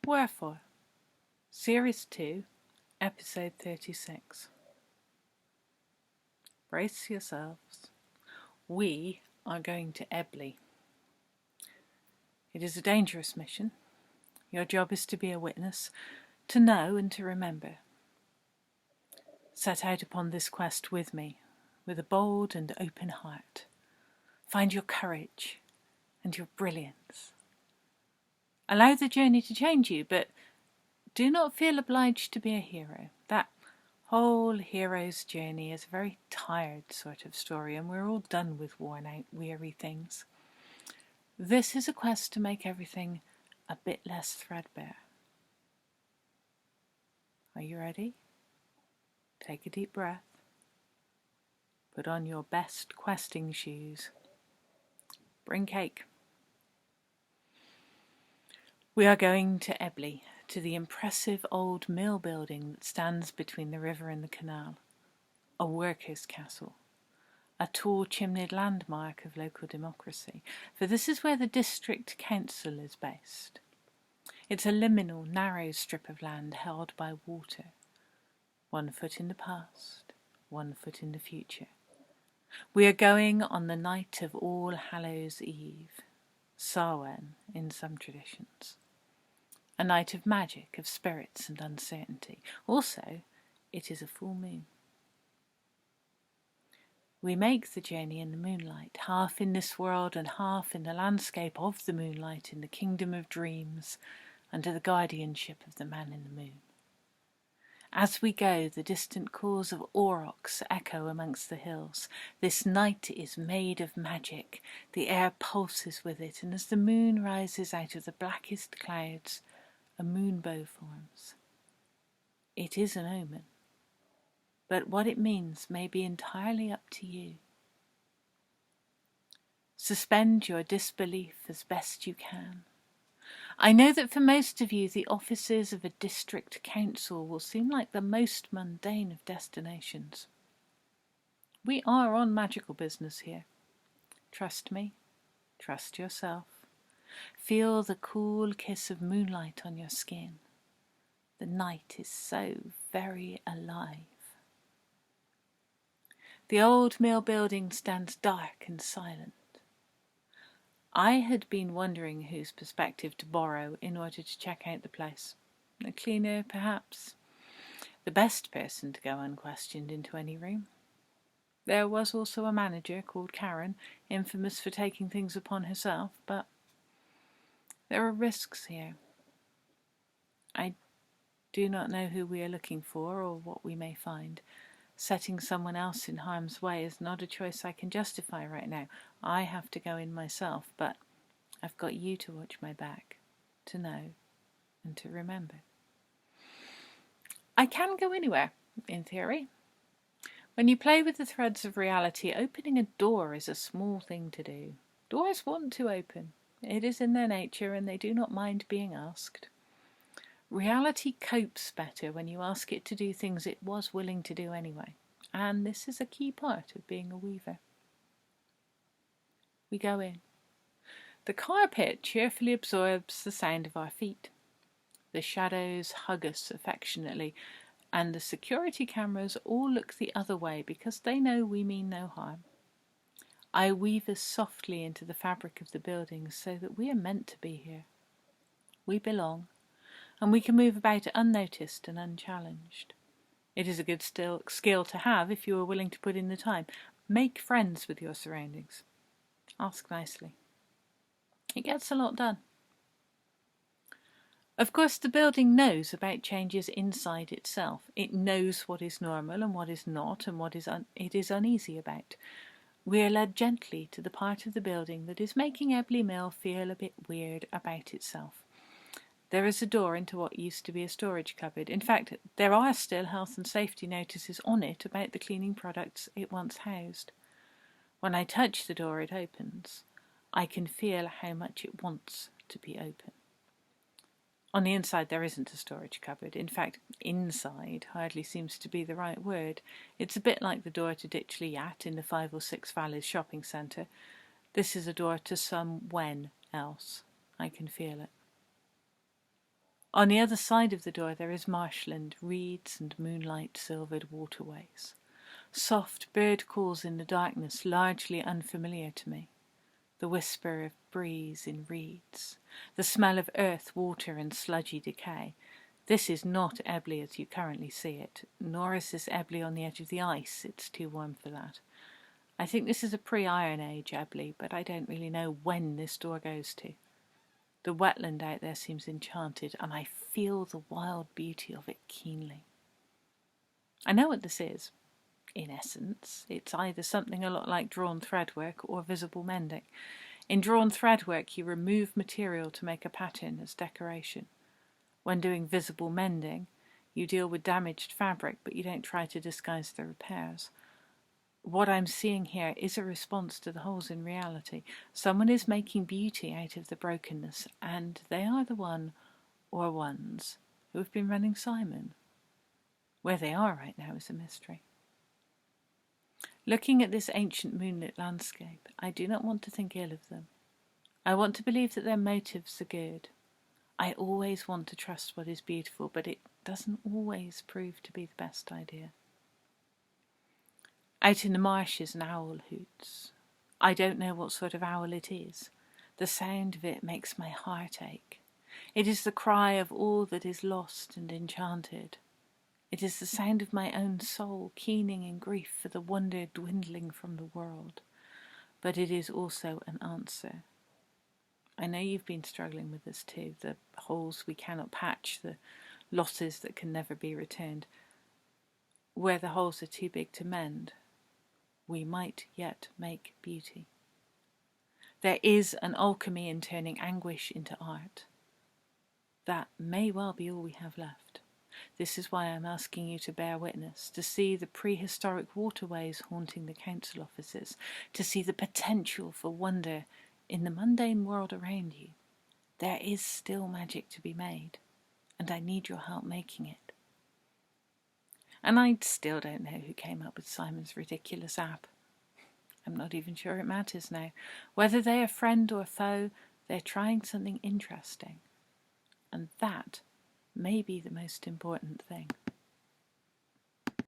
Wherefore, Series 2, Episode 36. Brace yourselves. We are going to Ebley. It is a dangerous mission. Your job is to be a witness, to know and to remember. Set out upon this quest with me, with a bold and open heart. Find your courage and your brilliance. Allow the journey to change you, but do not feel obliged to be a hero. That whole hero's journey is a very tired sort of story, and we're all done with worn-out, weary things. This is a quest to make everything a bit less threadbare. Are you ready? Take a deep breath. Put on your best questing shoes. Bring cake. We are going to Ebley, to the impressive old mill building that stands between the river and the canal. A workers' castle. A tall chimneyed landmark of local democracy, for this is where the district council is based. It's a liminal, narrow strip of land held by water. 1 foot in the past, 1 foot in the future. We are going on the night of All Hallows' Eve, Samhain in some traditions. A night of magic, of spirits and uncertainty. Also, it is a full moon. We make the journey in the moonlight, half in this world and half in the landscape of the moonlight in the kingdom of dreams, under the guardianship of the man in the moon. As we go, the distant calls of aurochs echo amongst the hills. This night is made of magic. The air pulses with it, and as the moon rises out of the blackest clouds, a moonbow forms. It is an omen, but what it means may be entirely up to you. Suspend your disbelief as best you can. I know that for most of you the offices of a district council will seem like the most mundane of destinations. We are on magical business here. Trust me, trust yourself. Feel the cool kiss of moonlight on your skin. The night is so very alive. The old mill building stands dark and silent. I had been wondering whose perspective to borrow in order to check out the place. A cleaner, perhaps. The best person to go unquestioned into any room. There was also a manager called Karen, infamous for taking things upon herself, but there are risks here. I do not know who we are looking for or what we may find. Setting someone else in harm's way is not a choice I can justify right now. I have to go in myself, but I've got you to watch my back, to know and to remember. I can go anywhere, in theory. When you play with the threads of reality, opening a door is a small thing to do. Doors want to open. It is in their nature, and they do not mind being asked. Reality copes better when you ask it to do things it was willing to do anyway, and this is a key part of being a weaver. We go in. The carpet cheerfully absorbs the sound of our feet. The shadows hug us affectionately, and the security cameras all look the other way because they know we mean no harm. I weave us softly into the fabric of the building so that we are meant to be here. We belong, and we can move about unnoticed and unchallenged. It is a good skill to have if you are willing to put in the time. Make friends with your surroundings. Ask nicely. It gets a lot done. Of course, the building knows about changes inside itself. It knows what is normal and what is not, and what it is uneasy about. We are led gently to the part of the building that is making Ebley Mill feel a bit weird about itself. There is a door into what used to be a storage cupboard. In fact, there are still health and safety notices on it about the cleaning products it once housed. When I touch the door, it opens. I can feel how much it wants to be open. On the inside, there isn't a storage cupboard. In fact, inside hardly seems to be the right word. It's a bit like the door to Ditchley Yat in the 5 or 6 Valleys shopping centre. This is a door to some when else. I can feel it. On the other side of the door there is marshland, reeds and moonlight-silvered waterways. Soft bird calls in the darkness, largely unfamiliar to me. The whisper of breeze in reeds, the smell of earth, water and sludgy decay. This is not Ebley as you currently see it, nor is this Ebley on the edge of the ice. It's too warm for that. I think this is a pre-Iron Age Ebley, but I don't really know when this door goes to. The wetland out there seems enchanted, and I feel the wild beauty of it keenly. I know what this is. In essence, it's either something a lot like drawn threadwork or visible mending. In drawn threadwork, you remove material to make a pattern as decoration. When doing visible mending, you deal with damaged fabric, but you don't try to disguise the repairs. What I'm seeing here is a response to the holes in reality. Someone is making beauty out of the brokenness, and they are the one or ones who have been running Simon. Where they are right now is a mystery. Looking at this ancient moonlit landscape, I do not want to think ill of them. I want to believe that their motives are good. I always want to trust what is beautiful, but it doesn't always prove to be the best idea. Out in the marshes an owl hoots. I don't know what sort of owl it is. The sound of it makes my heart ache. It is the cry of all that is lost and enchanted. It is the sound of my own soul keening in grief for the wonder dwindling from the world. But it is also an answer. I know you've been struggling with this too, the holes we cannot patch, the losses that can never be returned. Where the holes are too big to mend, we might yet make beauty. There is an alchemy in turning anguish into art. That may well be all we have left. This is why I'm asking you to bear witness, to see the prehistoric waterways haunting the council offices, to see the potential for wonder in the mundane world around you. There is still magic to be made, and I need your help making it. And I still don't know who came up with Simon's ridiculous app. I'm not even sure it matters now. Whether they're friend or foe, they're trying something interesting. And that may be the most important thing.